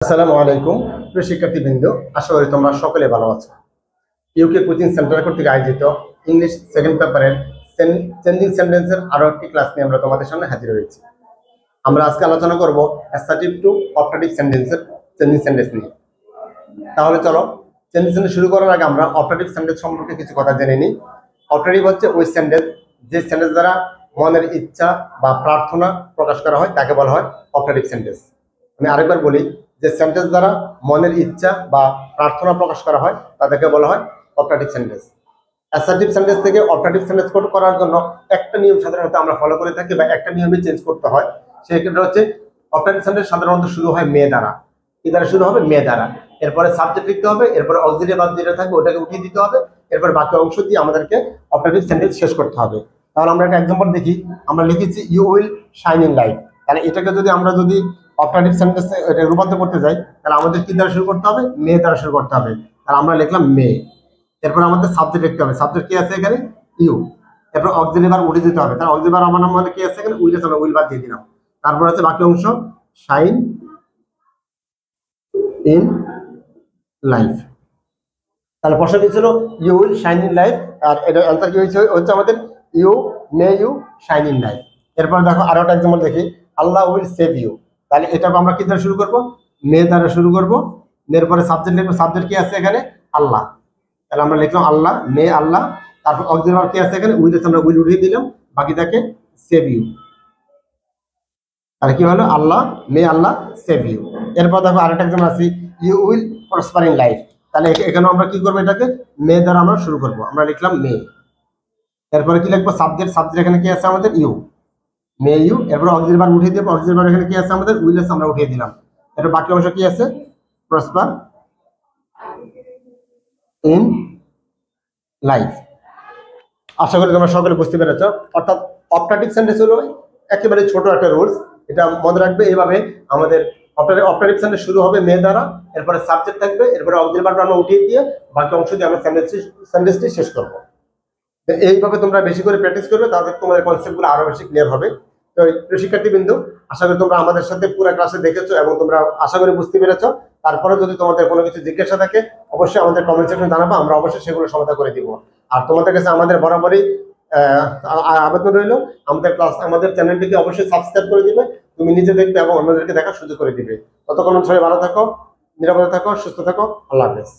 আসসালামু আলাইকুম প্রিয় শিক্ষার্থীবৃন্দ, আশা করি তোমরা সকলে ভালো আছো। ইউকে কোচিং সেন্টার কর্তৃক আয়োজিত ইংলিশ সেকেন্ড পেপারের চেঞ্জিং সেন্টেন্সের আরো একটি ক্লাস নিয়ে আমরা তোমাদের সামনে হাজির হয়েছি। আমরা আজকে আলোচনা করব অ্যাসার্টিভ টু অপারেটিভ সেন্টেন্সের চেঞ্জিং সেন্টেন্স নিয়ে। তাহলে চলো চেঞ্জিং সেন্টেন্স শুরু করার আগে আমরা অপারেটিভ সেন্টেন্স সম্পর্কে কিছু কথা জেনে নিই। অপারেটিভ হচ্ছে ওই সেন্টেন্স যে সেন্টেন্স দ্বারা মনের ইচ্ছা বা প্রার্থনা প্রকাশ করা হয় তাকে বলা হয় অপারেটিভ সেন্টেন্স। আমি আরেকবার বলি, যে সেন্টেন্স দ্বারা মনের ইচ্ছা বা প্রার্থনা প্রকাশ করা হয় তাদেরকে বলা হয় অপারেটিভ সেন্টেন্স। অ্যাসার্টিভ সেন্টেন্স থেকে অপারেটিভ সেন্টেন্স করার জন্য একটা নিয়ম সাধারণত আমরা ফলো করে থাকি বা একটা নিয়মে চেঞ্জ করতে হয়। সেক্ষেত্রে হচ্ছে অপারেটিভ সেন্টেন্স সাধারণত শুরু হয় মে দ্বারা। কি দ্বারা শুরু হবে? মে দ্বারা। এরপরে সাবজেক্ট লিখতে হবে, এরপরে অক্সিলারি ভার্ব যেটা থাকবে ওটাকে উঠিয়ে দিতে হবে, এরপর বাকি অংশ দিয়ে আমাদেরকে অপারেটিভ সেন্টেন্স শেষ করতে হবে। তাহলে আমরা একটা এক্সাম্পল দেখি। আমরা লিখেছি you will shine in life. তাহলে এটাকে যদি আমরা অপারেটিভ সেন্টেন্সে রূপান্তর করতে যাই তাহলে আমাদের কি দ্বারা শুরু করতে হবে? মে দ্বারা শুরু করতে হবে। তাহলে আমরা লিখলাম মে। এরপর আমাদের সাবজেক্ট লিখতে হবে। সাবজেক্ট কি আছে এখানে? ইউ। এরপর অক্সিলারি ভার্ব উঠে দিতে হবে। তাহলে অক্সিলারি ভার্ব আমার নাম মানে কি আছে এখানে? উইল আছে, আমরা উইল বাদ দিয়ে দিলাম। তারপর হচ্ছে বাকি অংশ শাইন ইন লাইফ। তাহলে প্রশ্ন কি ছিল? You will shine in life. আর এটা অ্যান্সার কি হচ্ছে আমাদের you may you shine in life. এরপর দেখো আরো একটা এক্সাম্পল দেখি, আল্লাহ উইল সেভ ইউ। তাহলে এটাকে আমরা কি দ্বারা শুরু করব? মে দ্বারা শুরু করব। এরপরে সাবজেক্ট লিখবো। সাবজেক্ট কি আছে এখানে? আল্লাহ। তাহলে আমরা লিখলাম আল্লাহ, মে আল্লাহ। তারপর অক্সিলারি ভার্ব কি আছে এখানে? উইল আছে, আমরা উইল উঠিয়ে দিলাম, বাকি থাকে সেভ ইউ। আর কি হলো? Allah may Allah save you. এরপর দেখো আরেকটা এক্সাম্পল আছে, you will prosper in life. তাহলে এখানে আমরা কি করবো? এটাকে মে দ্বারা আমরা শুরু করবো, আমরা লিখলাম মে। এরপরে কি লিখবো? সাবজেক্ট। সাবজেক্ট এখানে কি আছে আমাদের? You may you. এরপর অক্সিলারি ভার্ব উঠিয়ে দিব। অক্সিলারি ভার্ব এখানে কি আছে আমাদের? উইল আছে, আমরা উঠিয়ে দিলাম। এরপর বাকি অংশ কি আছে? Prosper in life. আশা করি তোমরা সকলে বুঝতে পেরেছ। অর্থাৎ অপারেটিভ সেন্টেন্স হলো একেবারে ছোট একটা রুলস। এটা মনে রাখবে এইভাবে। আমাদের অপারেটিভ সেন্টেন্স শুরু হবে মে দ্বারা, এরপরে সাবজেক্ট থাকবে, এরপরে অক্সিলারি ভার্ব আমরা উঠিয়ে দিয়ে বাকি অংশ দিয়ে আমরা সেন্টেন্সটি শেষ করবো। এইভাবে তোমরা বেশি করে প্র্যাকটিস করবে, তাহলে তোমাদের কনসেপ্টগুলো আরো বেশি ক্লিয়ার হবে। তো প্রিয় শিক্ষার্থীবৃন্দ, আশা করি তোমরা আমাদের সাথে পুরো ক্লাসে দেখেছো এবং তোমরা আশা করি বুঝতে পেরেছো। তারপরে যদি তোমাদের কোনো কিছু জিজ্ঞাসা থাকে অবশ্যই আমাদের কমেন্ট সেকশনে জানাবো, আমরা অবশ্যই সেগুলো সমাধান করে দিব। আর তোমাদের কাছে আমাদের বরাবরই আবেদন রইল, আমাদের চ্যানেলটিকে অবশ্যই সাবস্ক্রাইব করে দিবে। তুমি নিজে দেখবে এবং অন্যদেরকে দেখার সুযোগ করে দিবে। ততক্ষণ সবাই ভালো থাকো, নিরাপদে থাকো, সুস্থ থাকো। আল্লাহ হাফেজ।